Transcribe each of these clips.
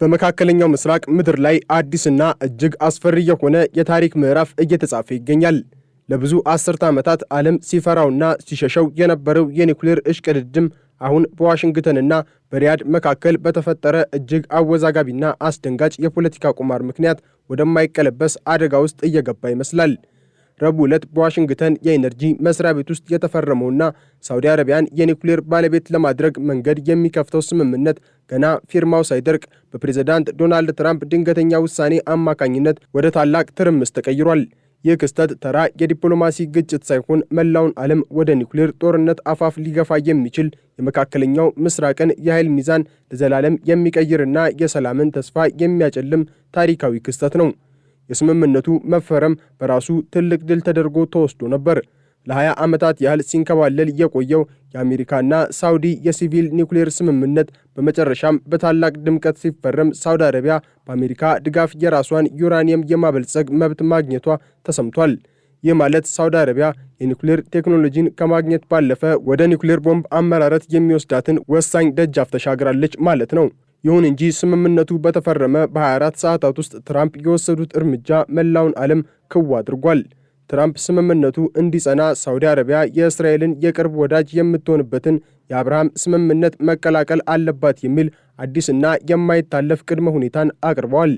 በመካከለኛው ምስራቅ ምድር ላይ አዲስና እጅግ አስፈሪ የሆነ የታሪክ ምዕራፍ እየተጻፈ ይገኛል። ለብዙ አስርተ ዓመታት ዓለም ሲፈራውና ሲሸሸው የነበረው የኒውክሌር እሽቅድድም አሁን በዋሽንግተንና በሪያድ መካከል በተፈጠረ እጅግ አወዛጋቢና አስደንጋጭ የፖለቲካ ቁማር ምክንያት ወደማይቀለበስ አደጋ ውስጥ እየገባ ይመስላል። ረቡዕ ዕለት በዋሽንግተን የኢነርጂ መስሪያ ቤት ውስጥ የተፈረመውና ሳውዲ አረቢያን የኒውክሌር ባለቤት ለማድረግ መንገድ የሚከፍተው ስምምነት ገና ፊርማው ሳይደርቅ በፕሬዝዳንት ዶናልድ ትራምፕ ድንገተኛ ውሳኔ አማካኝነት ወደ ታላቅ ትርምስ ተቀይሯል። ይህ ክስተት ተራ የዲፕሎማሲ ግጭት ሳይሆን መላውን ዓለም ወደ ኒውክሌር ጦርነት አፋፍ ሊገፋ የሚችል የመካከለኛው ምስራቅን የኃይል ሚዛን ለዘላለም የሚቀይርና የሰላምን ተስፋ የሚያጨልም ታሪካዊ ክስተት ነው። የስምምነቱ መፈረም በራሱ ትልቅ ድል ተደርጎ ተወስዶ ነበር። ለ20 ዓመታት ያህል ሲንከባለል የቆየው የአሜሪካና ሳውዲ የሲቪል ኒውክሌር ስምምነት በመጨረሻም በታላቅ ድምቀት ሲፈረም ሳውዲ አረቢያ በአሜሪካ ድጋፍ የራሷን ዩራኒየም የማበልጸግ መብት ማግኘቷ ተሰምቷል። ይህ ማለት ሳውዲ አረቢያ የኒውክሌር ቴክኖሎጂን ከማግኘት ባለፈ ወደ ኒውክሌር ቦምብ አመራረት የሚወስዳትን ወሳኝ ደጃፍ ተሻግራለች ማለት ነው። ይሁን እንጂ ስምምነቱ በተፈረመ በ24 ሰዓታት ውስጥ ትራምፕ የወሰዱት እርምጃ መላውን ዓለም ክው አድርጓል። ትራምፕ ስምምነቱ እንዲጸና ሳውዲ አረቢያ የእስራኤልን የቅርብ ወዳጅ የምትሆንበትን የአብርሃም ስምምነት መቀላቀል አለባት የሚል አዲስና የማይታለፍ ቅድመ ሁኔታን አቅርበዋል።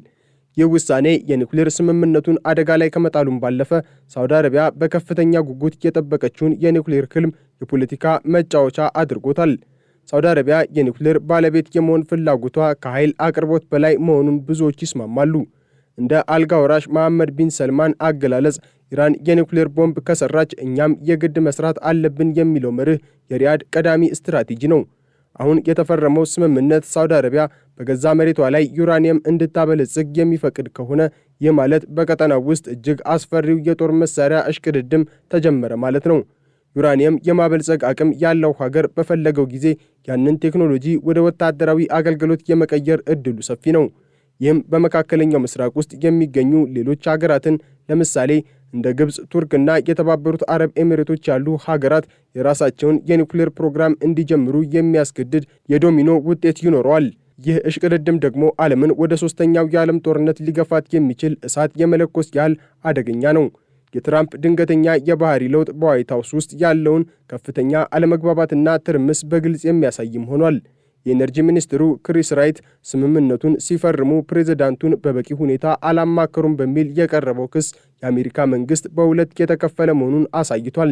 ይህ ውሳኔ የኒውክሌር ስምምነቱን አደጋ ላይ ከመጣሉም ባለፈ ሳውዲ አረቢያ በከፍተኛ ጉጉት የጠበቀችውን የኒውክሌር ህልም የፖለቲካ መጫወቻ አድርጎታል። ሳውዲ አረቢያ የኒውክሌር ባለቤት የመሆን ፍላጎቷ ከኃይል አቅርቦት በላይ መሆኑን ብዙዎች ይስማማሉ። እንደ አልጋ ወራሽ መሐመድ ቢን ሰልማን አገላለጽ ኢራን የኒውክሌር ቦምብ ከሰራች እኛም የግድ መስራት አለብን የሚለው መርህ የሪያድ ቀዳሚ ስትራቴጂ ነው። አሁን የተፈረመው ስምምነት ሳውዲ አረቢያ በገዛ መሬቷ ላይ ዩራኒየም እንድታበለጽግ የሚፈቅድ ከሆነ ይህ ማለት በቀጠናው ውስጥ እጅግ አስፈሪው የጦር መሳሪያ እሽቅድድም ተጀመረ ማለት ነው። ዩራኒየም የማበልጸግ አቅም ያለው ሀገር በፈለገው ጊዜ ያንን ቴክኖሎጂ ወደ ወታደራዊ አገልግሎት የመቀየር እድሉ ሰፊ ነው። ይህም በመካከለኛው ምስራቅ ውስጥ የሚገኙ ሌሎች ሀገራትን ለምሳሌ እንደ ግብፅ፣ ቱርክና የተባበሩት አረብ ኤሚሬቶች ያሉ ሀገራት የራሳቸውን የኒውክሌር ፕሮግራም እንዲጀምሩ የሚያስገድድ የዶሚኖ ውጤት ይኖረዋል። ይህ እሽቅድድም ደግሞ ዓለምን ወደ ሦስተኛው የዓለም ጦርነት ሊገፋት የሚችል እሳት የመለኮስ ያህል አደገኛ ነው። የትራምፕ ድንገተኛ የባህሪ ለውጥ በዋይት ሃውስ ውስጥ ያለውን ከፍተኛ አለመግባባትና ትርምስ በግልጽ የሚያሳይም ሆኗል። የኤነርጂ ሚኒስትሩ ክሪስ ራይት ስምምነቱን ሲፈርሙ ፕሬዝዳንቱን በበቂ ሁኔታ አላማከሩም በሚል የቀረበው ክስ የአሜሪካ መንግስት በሁለት የተከፈለ መሆኑን አሳይቷል።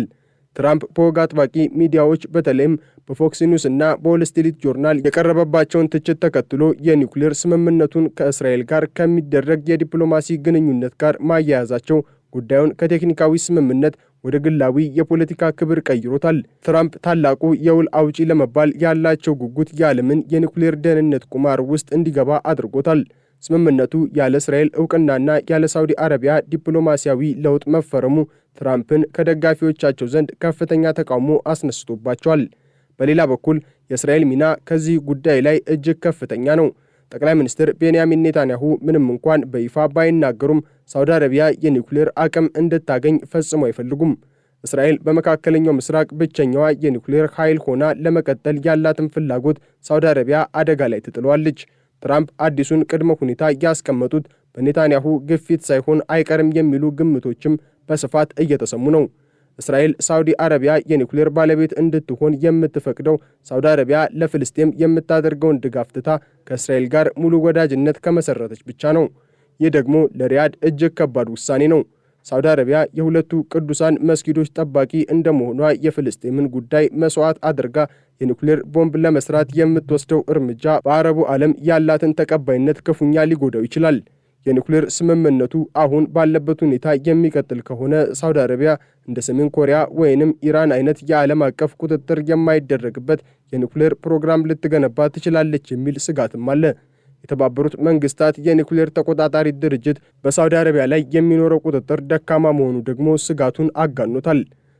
ትራምፕ በወግ አጥባቂ ሚዲያዎች በተለይም በፎክስ ኒውስ እና በዎል ስትሪት ጆርናል የቀረበባቸውን ትችት ተከትሎ የኒውክሌር ስምምነቱን ከእስራኤል ጋር ከሚደረግ የዲፕሎማሲ ግንኙነት ጋር ማያያዛቸው ጉዳዩን ከቴክኒካዊ ስምምነት ወደ ግላዊ የፖለቲካ ክብር ቀይሮታል። ትራምፕ ታላቁ የውል አውጪ ለመባል ያላቸው ጉጉት የዓለምን የኒውክሌር ደህንነት ቁማር ውስጥ እንዲገባ አድርጎታል። ስምምነቱ ያለ እስራኤል ዕውቅናና ያለ ሳውዲ አረቢያ ዲፕሎማሲያዊ ለውጥ መፈረሙ ትራምፕን ከደጋፊዎቻቸው ዘንድ ከፍተኛ ተቃውሞ አስነስቶባቸዋል። በሌላ በኩል የእስራኤል ሚና ከዚህ ጉዳይ ላይ እጅግ ከፍተኛ ነው። ጠቅላይ ሚኒስትር ቤንያሚን ኔታንያሁ ምንም እንኳን በይፋ ባይናገሩም ሳውዲ አረቢያ የኒውክሌር አቅም እንድታገኝ ፈጽሞ አይፈልጉም። እስራኤል በመካከለኛው ምስራቅ ብቸኛዋ የኒውክሌር ኃይል ሆና ለመቀጠል ያላትን ፍላጎት ሳውዲ አረቢያ አደጋ ላይ ትጥለዋለች። ትራምፕ አዲሱን ቅድመ ሁኔታ ያስቀመጡት በኔታንያሁ ግፊት ሳይሆን አይቀርም የሚሉ ግምቶችም በስፋት እየተሰሙ ነው። እስራኤል ሳውዲ አረቢያ የኒውክሌር ባለቤት እንድትሆን የምትፈቅደው ሳውዲ አረቢያ ለፍልስጤም የምታደርገውን ድጋፍ ትታ ከእስራኤል ጋር ሙሉ ወዳጅነት ከመሰረተች ብቻ ነው። ይህ ደግሞ ለሪያድ እጅግ ከባድ ውሳኔ ነው። ሳውዲ አረቢያ የሁለቱ ቅዱሳን መስጊዶች ጠባቂ እንደመሆኗ የፍልስጤምን ጉዳይ መስዋዕት አድርጋ የኒውክሌር ቦምብ ለመስራት የምትወስደው እርምጃ በአረቡ ዓለም ያላትን ተቀባይነት ክፉኛ ሊጎዳው ይችላል። የኒውክሌር ስምምነቱ አሁን ባለበት ሁኔታ የሚቀጥል ከሆነ ሳውዲ አረቢያ እንደ ሰሜን ኮሪያ ወይንም ኢራን አይነት የዓለም አቀፍ ቁጥጥር የማይደረግበት የኒውክሌር ፕሮግራም ልትገነባ ትችላለች የሚል ስጋትም አለ። የተባበሩት መንግስታት የኒውክሌር ተቆጣጣሪ ድርጅት በሳውዲ አረቢያ ላይ የሚኖረው ቁጥጥር ደካማ መሆኑ ደግሞ ስጋቱን አጋኖታል።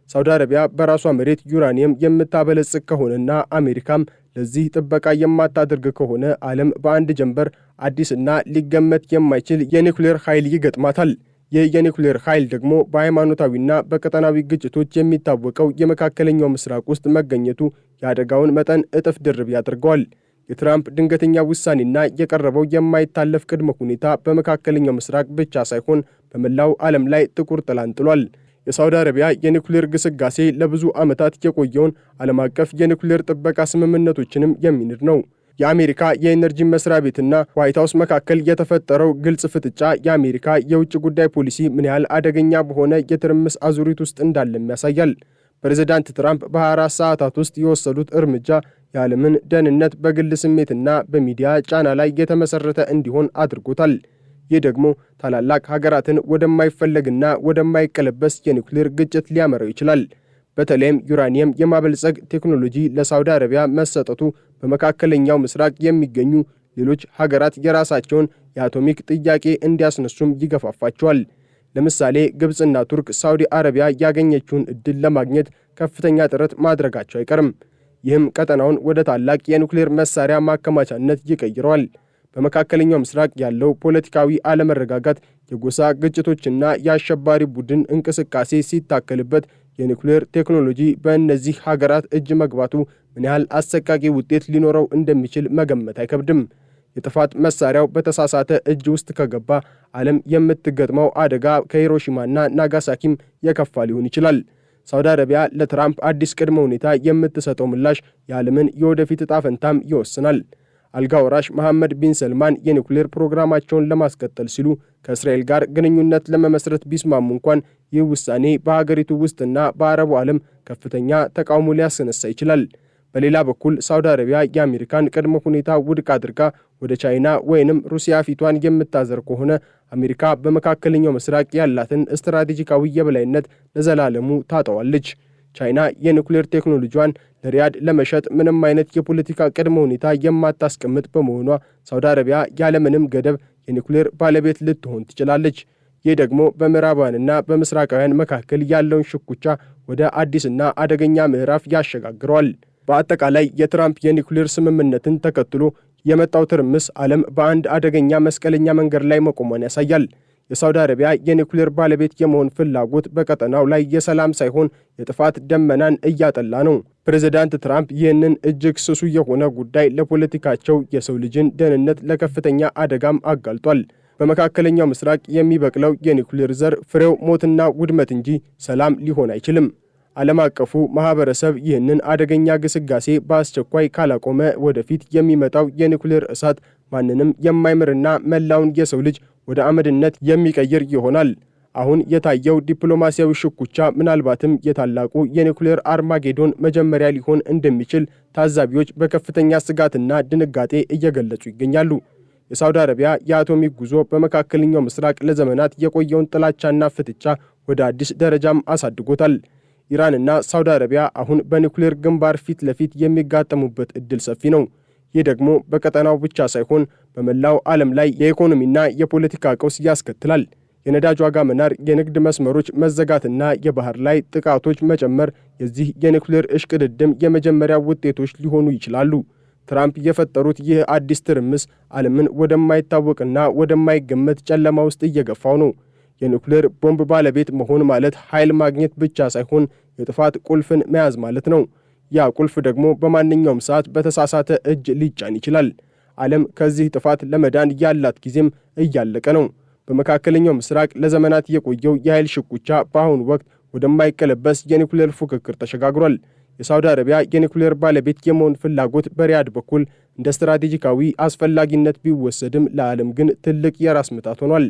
ሳውዲ አረቢያ በራሷ መሬት ዩራኒየም የምታበለጽግ ከሆነና አሜሪካም ለዚህ ጥበቃ የማታደርግ ከሆነ ዓለም በአንድ ጀንበር አዲስና ሊገመት የማይችል የኒውክሌር ኃይል ይገጥማታል። ይህ የኒውክሌር ኃይል ደግሞ በሃይማኖታዊና በቀጠናዊ ግጭቶች የሚታወቀው የመካከለኛው ምስራቅ ውስጥ መገኘቱ የአደጋውን መጠን እጥፍ ድርብ ያደርገዋል። የትራምፕ ድንገተኛ ውሳኔና የቀረበው የማይታለፍ ቅድመ ሁኔታ በመካከለኛው ምስራቅ ብቻ ሳይሆን በመላው ዓለም ላይ ጥቁር ጥላን ጥሏል። የሳውዲ አረቢያ የኒኩሌር ግስጋሴ ለብዙ ዓመታት የቆየውን ዓለም አቀፍ የኒኩሌር ጥበቃ ስምምነቶችንም የሚንድ ነው። የአሜሪካ የኤነርጂ መስሪያ ቤትና ዋይት ሃውስ መካከል የተፈጠረው ግልጽ ፍጥጫ የአሜሪካ የውጭ ጉዳይ ፖሊሲ ምን ያህል አደገኛ በሆነ የትርምስ አዙሪት ውስጥ እንዳለም ያሳያል። ፕሬዝዳንት ትራምፕ በ24 ሰዓታት ውስጥ የወሰዱት እርምጃ የዓለምን ደህንነት በግል ስሜትና በሚዲያ ጫና ላይ የተመሰረተ እንዲሆን አድርጎታል። ይህ ደግሞ ታላላቅ ሀገራትን ወደማይፈለግና ወደማይቀለበስ የኒውክሌር ግጭት ሊያመራው ይችላል። በተለይም ዩራኒየም የማበልጸግ ቴክኖሎጂ ለሳውዲ አረቢያ መሰጠቱ በመካከለኛው ምስራቅ የሚገኙ ሌሎች ሀገራት የራሳቸውን የአቶሚክ ጥያቄ እንዲያስነሱም ይገፋፋቸዋል። ለምሳሌ ግብፅና ቱርክ ሳውዲ አረቢያ ያገኘችውን ዕድል ለማግኘት ከፍተኛ ጥረት ማድረጋቸው አይቀርም። ይህም ቀጠናውን ወደ ታላቅ የኒውክሌር መሳሪያ ማከማቻነት ይቀይረዋል። በመካከለኛው ምስራቅ ያለው ፖለቲካዊ አለመረጋጋት፣ የጎሳ ግጭቶችና የአሸባሪ ቡድን እንቅስቃሴ ሲታከልበት የኒውክሌር ቴክኖሎጂ በእነዚህ ሀገራት እጅ መግባቱ ምን ያህል አሰቃቂ ውጤት ሊኖረው እንደሚችል መገመት አይከብድም። የጥፋት መሳሪያው በተሳሳተ እጅ ውስጥ ከገባ ዓለም የምትገጥመው አደጋ ከሂሮሺማና ናጋሳኪም የከፋ ሊሆን ይችላል። ሳውዲ አረቢያ ለትራምፕ አዲስ ቅድመ ሁኔታ የምትሰጠው ምላሽ የዓለምን የወደፊት ዕጣ ፈንታም ይወስናል። አልጋ ወራሽ መሐመድ ቢን ሰልማን የኒውክሌር ፕሮግራማቸውን ለማስቀጠል ሲሉ ከእስራኤል ጋር ግንኙነት ለመመስረት ቢስማሙ እንኳን ይህ ውሳኔ በሀገሪቱ ውስጥና በአረቡ ዓለም ከፍተኛ ተቃውሞ ሊያስነሳ ይችላል። በሌላ በኩል ሳውዲ አረቢያ የአሜሪካን ቅድመ ሁኔታ ውድቅ አድርጋ ወደ ቻይና ወይንም ሩሲያ ፊቷን የምታዘር ከሆነ አሜሪካ በመካከለኛው ምስራቅ ያላትን ስትራቴጂካዊ የበላይነት ለዘላለሙ ታጠዋለች። ቻይና የኒውክሌር ቴክኖሎጂዋን ለሪያድ ለመሸጥ ምንም አይነት የፖለቲካ ቅድመ ሁኔታ የማታስቀምጥ በመሆኗ ሳውዲ አረቢያ ያለምንም ገደብ የኒውክሌር ባለቤት ልትሆን ትችላለች። ይህ ደግሞ በምዕራባውያንና በምስራቃውያን መካከል ያለውን ሽኩቻ ወደ አዲስና አደገኛ ምዕራፍ ያሸጋግረዋል። በአጠቃላይ የትራምፕ የኒውክሌር ስምምነትን ተከትሎ የመጣው ትርምስ ዓለም በአንድ አደገኛ መስቀለኛ መንገድ ላይ መቆሟን ያሳያል። የሳውዲ አረቢያ የኒውክሌር ባለቤት የመሆን ፍላጎት በቀጠናው ላይ የሰላም ሳይሆን የጥፋት ደመናን እያጠላ ነው። ፕሬዝዳንት ትራምፕ ይህንን እጅግ ስሱ የሆነ ጉዳይ ለፖለቲካቸው የሰው ልጅን ደህንነት ለከፍተኛ አደጋም አጋልጧል። በመካከለኛው ምስራቅ የሚበቅለው የኒውክሌር ዘር ፍሬው ሞትና ውድመት እንጂ ሰላም ሊሆን አይችልም። ዓለም አቀፉ ማህበረሰብ ይህንን አደገኛ ግስጋሴ በአስቸኳይ ካላቆመ ወደፊት የሚመጣው የኒውክሌር እሳት ማንንም የማይምርና መላውን የሰው ልጅ ወደ አመድነት የሚቀይር ይሆናል። አሁን የታየው ዲፕሎማሲያዊ ሽኩቻ ምናልባትም የታላቁ የኒውክሌር አርማጌዶን መጀመሪያ ሊሆን እንደሚችል ታዛቢዎች በከፍተኛ ስጋትና ድንጋጤ እየገለጹ ይገኛሉ። የሳውዲ አረቢያ የአቶሚክ ጉዞ በመካከለኛው ምስራቅ ለዘመናት የቆየውን ጥላቻና ፍጥጫ ወደ አዲስ ደረጃም አሳድጎታል። ኢራንና ሳውዲ አረቢያ አሁን በኒውክሌር ግንባር ፊት ለፊት የሚጋጠሙበት ዕድል ሰፊ ነው። ይህ ደግሞ በቀጠናው ብቻ ሳይሆን በመላው ዓለም ላይ የኢኮኖሚና የፖለቲካ ቀውስ ያስከትላል። የነዳጅ ዋጋ መናር፣ የንግድ መስመሮች መዘጋትና የባህር ላይ ጥቃቶች መጨመር የዚህ የኒውክሌር እሽቅድድም የመጀመሪያ ውጤቶች ሊሆኑ ይችላሉ። ትራምፕ የፈጠሩት ይህ አዲስ ትርምስ ዓለምን ወደማይታወቅና ወደማይገመት ጨለማ ውስጥ እየገፋው ነው። የኒውክሌር ቦምብ ባለቤት መሆን ማለት ኃይል ማግኘት ብቻ ሳይሆን የጥፋት ቁልፍን መያዝ ማለት ነው። ያ ቁልፍ ደግሞ በማንኛውም ሰዓት በተሳሳተ እጅ ሊጫን ይችላል። ዓለም ከዚህ ጥፋት ለመዳን ያላት ጊዜም እያለቀ ነው። በመካከለኛው ምስራቅ ለዘመናት የቆየው የኃይል ሽኩቻ በአሁኑ ወቅት ወደማይቀለበስ የኒውክሌር ፉክክር ተሸጋግሯል። የሳውዲ አረቢያ የኒውክሌር ባለቤት የመሆን ፍላጎት በሪያድ በኩል እንደ ስትራቴጂካዊ አስፈላጊነት ቢወሰድም ለዓለም ግን ትልቅ የራስ ምታት ሆኗል።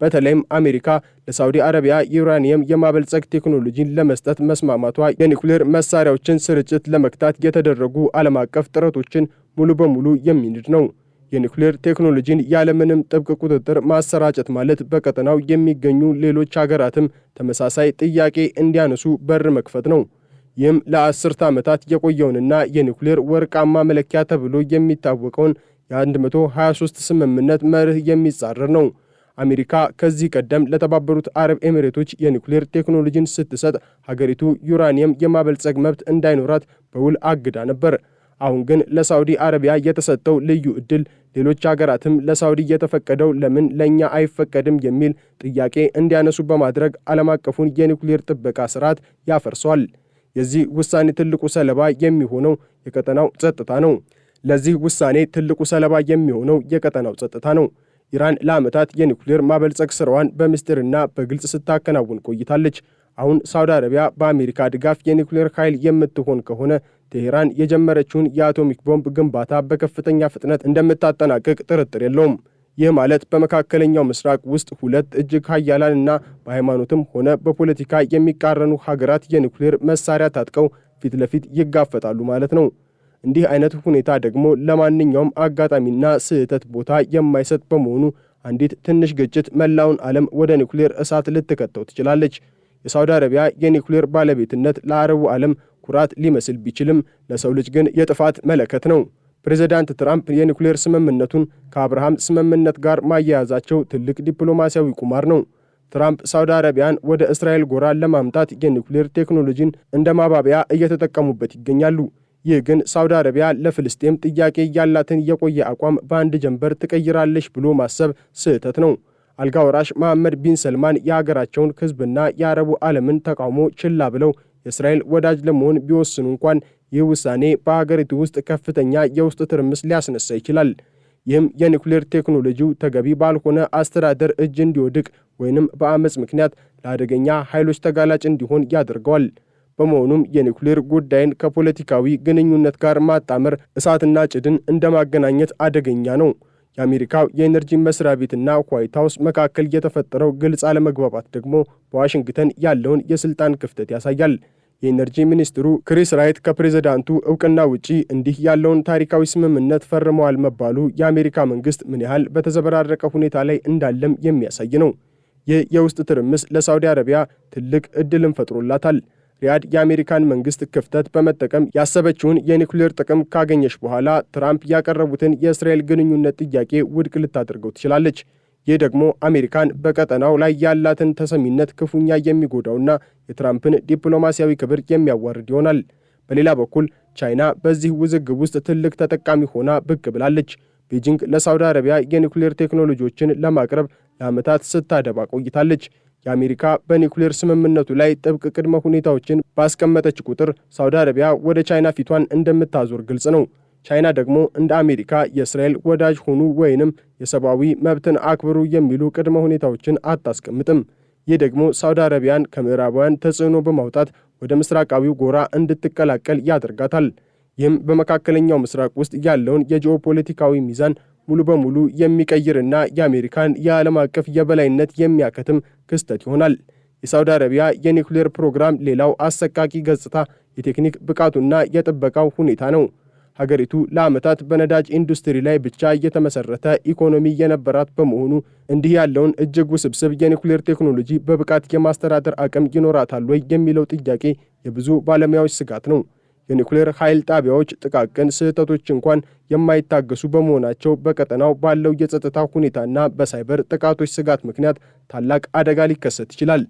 በተለይም አሜሪካ ለሳውዲ አረቢያ የዩራኒየም የማበልጸግ ቴክኖሎጂን ለመስጠት መስማማቷ የኒውክሌር መሳሪያዎችን ስርጭት ለመክታት የተደረጉ ዓለም አቀፍ ጥረቶችን ሙሉ በሙሉ የሚንድ ነው። የኒውክሌር ቴክኖሎጂን ያለምንም ጥብቅ ቁጥጥር ማሰራጨት ማለት በቀጠናው የሚገኙ ሌሎች ሀገራትም ተመሳሳይ ጥያቄ እንዲያነሱ በር መክፈት ነው። ይህም ለአስርተ ዓመታት የቆየውንና የኒውክሌር ወርቃማ መለኪያ ተብሎ የሚታወቀውን የ123 ስምምነት መርህ የሚጻረር ነው። አሜሪካ ከዚህ ቀደም ለተባበሩት አረብ ኤሚሬቶች የኒውክሌር ቴክኖሎጂን ስትሰጥ ሀገሪቱ ዩራኒየም የማበልጸግ መብት እንዳይኖራት በውል አግዳ ነበር። አሁን ግን ለሳውዲ አረቢያ የተሰጠው ልዩ ዕድል ሌሎች ሀገራትም ለሳውዲ የተፈቀደው ለምን ለእኛ አይፈቀድም የሚል ጥያቄ እንዲያነሱ በማድረግ ዓለም አቀፉን የኒውክሌር ጥበቃ ስርዓት ያፈርሷል። የዚህ ውሳኔ ትልቁ ሰለባ የሚሆነው የቀጠናው ጸጥታ ነው። ለዚህ ውሳኔ ትልቁ ሰለባ የሚሆነው የቀጠናው ጸጥታ ነው። ኢራን ለዓመታት የኒኩሌር ማበልጸግ ስራዋን በምስጢርና በግልጽ ስታከናውን ቆይታለች። አሁን ሳውዲ አረቢያ በአሜሪካ ድጋፍ የኒኩሌር ኃይል የምትሆን ከሆነ ቴሄራን የጀመረችውን የአቶሚክ ቦምብ ግንባታ በከፍተኛ ፍጥነት እንደምታጠናቅቅ ጥርጥር የለውም። ይህ ማለት በመካከለኛው ምስራቅ ውስጥ ሁለት እጅግ ኃያላንና በሃይማኖትም ሆነ በፖለቲካ የሚቃረኑ ሀገራት የኒኩሌር መሳሪያ ታጥቀው ፊት ለፊት ይጋፈጣሉ ማለት ነው። እንዲህ አይነት ሁኔታ ደግሞ ለማንኛውም አጋጣሚና ስህተት ቦታ የማይሰጥ በመሆኑ አንዲት ትንሽ ግጭት መላውን ዓለም ወደ ኒኩሌር እሳት ልትከተው ትችላለች። የሳውዲ አረቢያ የኒኩሌር ባለቤትነት ለአረቡ ዓለም ኩራት ሊመስል ቢችልም ለሰው ልጅ ግን የጥፋት መለከት ነው። ፕሬዝዳንት ትራምፕ የኒኩሌር ስምምነቱን ከአብርሃም ስምምነት ጋር ማያያዛቸው ትልቅ ዲፕሎማሲያዊ ቁማር ነው። ትራምፕ ሳውዲ አረቢያን ወደ እስራኤል ጎራ ለማምጣት የኒኩሌር ቴክኖሎጂን እንደ ማባቢያ እየተጠቀሙበት ይገኛሉ። ይህ ግን ሳውዲ አረቢያ ለፍልስጤም ጥያቄ ያላትን የቆየ አቋም በአንድ ጀንበር ትቀይራለች ብሎ ማሰብ ስህተት ነው። አልጋ ወራሽ መሐመድ ቢን ሰልማን የሀገራቸውን ሕዝብና የአረቡ ዓለምን ተቃውሞ ችላ ብለው የእስራኤል ወዳጅ ለመሆን ቢወስኑ እንኳን ይህ ውሳኔ በሀገሪቱ ውስጥ ከፍተኛ የውስጥ ትርምስ ሊያስነሳ ይችላል። ይህም የኒኩሌር ቴክኖሎጂው ተገቢ ባልሆነ አስተዳደር እጅ እንዲወድቅ ወይንም በአመፅ ምክንያት ለአደገኛ ኃይሎች ተጋላጭ እንዲሆን ያደርገዋል። በመሆኑም የኒኩሌር ጉዳይን ከፖለቲካዊ ግንኙነት ጋር ማጣመር እሳትና ጭድን እንደማገናኘት አደገኛ ነው። የአሜሪካው የኤነርጂ መስሪያ ቤትና ዋይት ሃውስ መካከል የተፈጠረው ግልጽ አለመግባባት ደግሞ በዋሽንግተን ያለውን የስልጣን ክፍተት ያሳያል። የኤነርጂ ሚኒስትሩ ክሪስ ራይት ከፕሬዝዳንቱ እውቅና ውጪ እንዲህ ያለውን ታሪካዊ ስምምነት ፈርመዋል መባሉ የአሜሪካ መንግስት ምን ያህል በተዘበራረቀ ሁኔታ ላይ እንዳለም የሚያሳይ ነው። ይህ የውስጥ ትርምስ ለሳውዲ አረቢያ ትልቅ ዕድልን ፈጥሮላታል። ሪያድ የአሜሪካን መንግስት ክፍተት በመጠቀም ያሰበችውን የኒኩሌር ጥቅም ካገኘች በኋላ ትራምፕ ያቀረቡትን የእስራኤል ግንኙነት ጥያቄ ውድቅ ልታደርገው ትችላለች። ይህ ደግሞ አሜሪካን በቀጠናው ላይ ያላትን ተሰሚነት ክፉኛ የሚጎዳውና የትራምፕን ዲፕሎማሲያዊ ክብር የሚያዋርድ ይሆናል። በሌላ በኩል ቻይና በዚህ ውዝግብ ውስጥ ትልቅ ተጠቃሚ ሆና ብቅ ብላለች። ቤጂንግ ለሳውዲ አረቢያ የኒኩሌር ቴክኖሎጂዎችን ለማቅረብ ለዓመታት ስታደባ ቆይታለች። የአሜሪካ በኒኩሌር ስምምነቱ ላይ ጥብቅ ቅድመ ሁኔታዎችን ባስቀመጠች ቁጥር ሳውዲ አረቢያ ወደ ቻይና ፊቷን እንደምታዞር ግልጽ ነው። ቻይና ደግሞ እንደ አሜሪካ የእስራኤል ወዳጅ ሆኑ ወይንም የሰብአዊ መብትን አክብሩ የሚሉ ቅድመ ሁኔታዎችን አታስቀምጥም። ይህ ደግሞ ሳውዲ አረቢያን ከምዕራባውያን ተጽዕኖ በማውጣት ወደ ምስራቃዊው ጎራ እንድትቀላቀል ያደርጋታል። ይህም በመካከለኛው ምስራቅ ውስጥ ያለውን የጂኦፖለቲካዊ ሚዛን ሙሉ በሙሉ የሚቀይርና የአሜሪካን የዓለም አቀፍ የበላይነት የሚያከትም ክስተት ይሆናል። የሳውዲ አረቢያ የኒኩሌር ፕሮግራም ሌላው አሰቃቂ ገጽታ የቴክኒክ ብቃቱና የጥበቃው ሁኔታ ነው። ሀገሪቱ ለዓመታት በነዳጅ ኢንዱስትሪ ላይ ብቻ የተመሰረተ ኢኮኖሚ የነበራት በመሆኑ እንዲህ ያለውን እጅግ ውስብስብ የኒኩሌር ቴክኖሎጂ በብቃት የማስተዳደር አቅም ይኖራታል ወይ የሚለው ጥያቄ የብዙ ባለሙያዎች ስጋት ነው። የኒኩሌር ኃይል ጣቢያዎች ጥቃቅን ስህተቶች እንኳን የማይታገሱ በመሆናቸው በቀጠናው ባለው የጸጥታ ሁኔታና በሳይበር ጥቃቶች ስጋት ምክንያት ታላቅ አደጋ ሊከሰት ይችላል።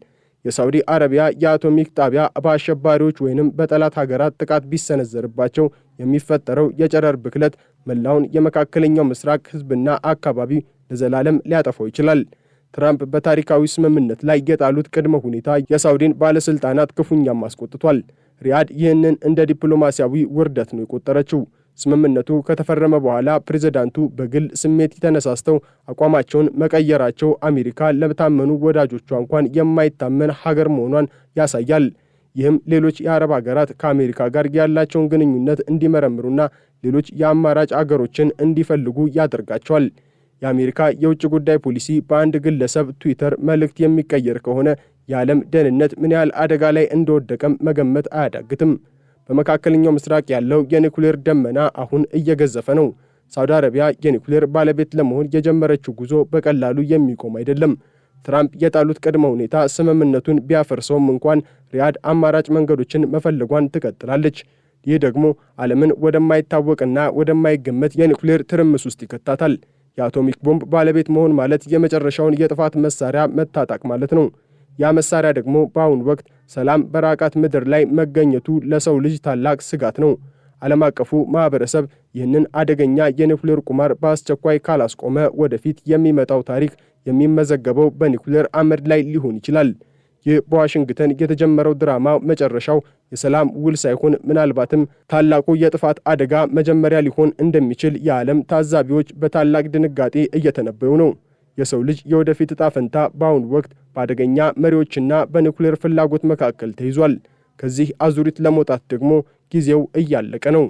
የሳውዲ አረቢያ የአቶሚክ ጣቢያ በአሸባሪዎች ወይንም በጠላት ሀገራት ጥቃት ቢሰነዘርባቸው የሚፈጠረው የጨረር ብክለት መላውን የመካከለኛው ምስራቅ ሕዝብና አካባቢ ለዘላለም ሊያጠፋው ይችላል። ትራምፕ በታሪካዊ ስምምነት ላይ የጣሉት ቅድመ ሁኔታ የሳውዲን ባለስልጣናት ክፉኛም አስቆጥቷል። ሪያድ ይህንን እንደ ዲፕሎማሲያዊ ውርደት ነው የቆጠረችው። ስምምነቱ ከተፈረመ በኋላ ፕሬዝዳንቱ በግል ስሜት ተነሳስተው አቋማቸውን መቀየራቸው አሜሪካ ለታመኑ ወዳጆቿ እንኳን የማይታመን ሀገር መሆኗን ያሳያል። ይህም ሌሎች የአረብ ሀገራት ከአሜሪካ ጋር ያላቸውን ግንኙነት እንዲመረምሩና ሌሎች የአማራጭ አገሮችን እንዲፈልጉ ያደርጋቸዋል። የአሜሪካ የውጭ ጉዳይ ፖሊሲ በአንድ ግለሰብ ትዊተር መልእክት የሚቀየር ከሆነ የዓለም ደህንነት ምን ያህል አደጋ ላይ እንደወደቀም መገመት አያዳግትም። በመካከለኛው ምስራቅ ያለው የኒኩሌር ደመና አሁን እየገዘፈ ነው። ሳውዲ አረቢያ የኒኩሌር ባለቤት ለመሆን የጀመረችው ጉዞ በቀላሉ የሚቆም አይደለም። ትራምፕ የጣሉት ቅድመ ሁኔታ ስምምነቱን ቢያፈርሰውም እንኳን ሪያድ አማራጭ መንገዶችን መፈለጓን ትቀጥላለች። ይህ ደግሞ ዓለምን ወደማይታወቅና ወደማይገመት የኒኩሌር ትርምስ ውስጥ ይከታታል። የአቶሚክ ቦምብ ባለቤት መሆን ማለት የመጨረሻውን የጥፋት መሳሪያ መታጣቅ ማለት ነው። ያ መሳሪያ ደግሞ በአሁኑ ወቅት ሰላም በራቃት ምድር ላይ መገኘቱ ለሰው ልጅ ታላቅ ስጋት ነው። ዓለም አቀፉ ማህበረሰብ ይህንን አደገኛ የኒኩሌር ቁማር በአስቸኳይ ካላስቆመ ወደፊት የሚመጣው ታሪክ የሚመዘገበው በኒኩሌር አመድ ላይ ሊሆን ይችላል። ይህ በዋሽንግተን የተጀመረው ድራማ መጨረሻው የሰላም ውል ሳይሆን ምናልባትም ታላቁ የጥፋት አደጋ መጀመሪያ ሊሆን እንደሚችል የዓለም ታዛቢዎች በታላቅ ድንጋጤ እየተነበዩ ነው። የሰው ልጅ የወደፊት ዕጣ ፈንታ በአሁኑ ወቅት በአደገኛ መሪዎችና በኒውክሌር ፍላጎት መካከል ተይዟል። ከዚህ አዙሪት ለመውጣት ደግሞ ጊዜው እያለቀ ነው።